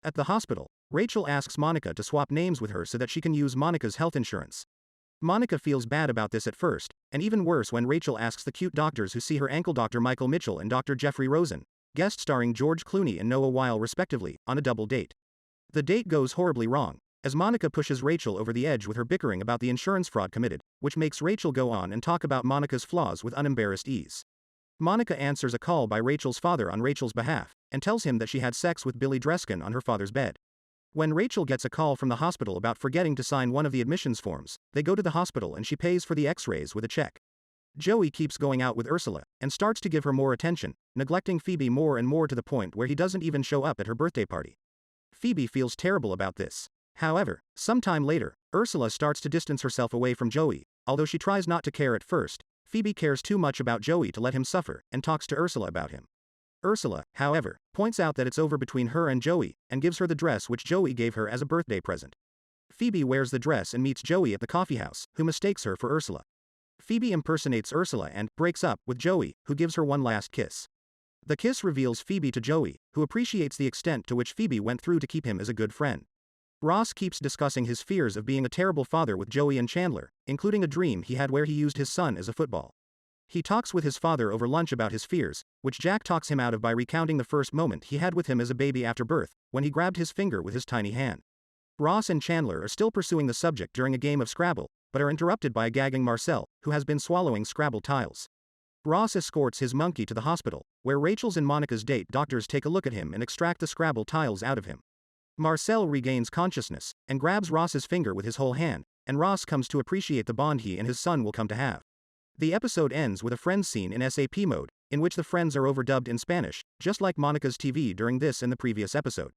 At the hospital, Rachel asks Monica to swap names with her so that she can use Monica's health insurance. Monica feels bad about this at first, and even worse when Rachel asks the cute doctors who see her ankle Dr. Michael Mitchell and Dr. Jeffrey Rosen, guest starring George Clooney and Noah Weil respectively, on a double date. The date goes horribly wrong, as Monica pushes Rachel over the edge with her bickering about the insurance fraud committed, which makes Rachel go on and talk about Monica's flaws with unembarrassed ease. Monica answers a call by Rachel's father on Rachel's behalf, and tells him that she had sex with Billy Dreskin on her father's bed. When Rachel gets a call from the hospital about forgetting to sign one of the admissions forms, they go to the hospital and she pays for the x-rays with a check. Joey keeps going out with Ursula, and starts to give her more attention, neglecting Phoebe more and more to the point where he doesn't even show up at her birthday party. Phoebe feels terrible about this. However, sometime later, Ursula starts to distance herself away from Joey. Although she tries not to care at first, Phoebe cares too much about Joey to let him suffer, and talks to Ursula about him. Ursula, however, points out that it's over between her and Joey, and gives her the dress which Joey gave her as a birthday present. Phoebe wears the dress and meets Joey at the coffeehouse, who mistakes her for Ursula. Phoebe impersonates Ursula and breaks up with Joey, who gives her one last kiss. The kiss reveals Phoebe to Joey, who appreciates the extent to which Phoebe went through to keep him as a good friend. Ross keeps discussing his fears of being a terrible father with Joey and Chandler, including a dream he had where he used his son as a football. He talks with his father over lunch about his fears, which Jack talks him out of by recounting the first moment he had with him as a baby after birth, when he grabbed his finger with his tiny hand. Ross and Chandler are still pursuing the subject during a game of Scrabble, but are interrupted by a gagging Marcel, who has been swallowing Scrabble tiles. Ross escorts his monkey to the hospital, where Rachel's and Monica's date doctors take a look at him and extract the Scrabble tiles out of him. Marcel regains consciousness, and grabs Ross's finger with his whole hand, and Ross comes to appreciate the bond he and his son will come to have. The episode ends with a Friends scene in SAP mode, in which the Friends are overdubbed in Spanish, just like Monica's TV during this and the previous episode.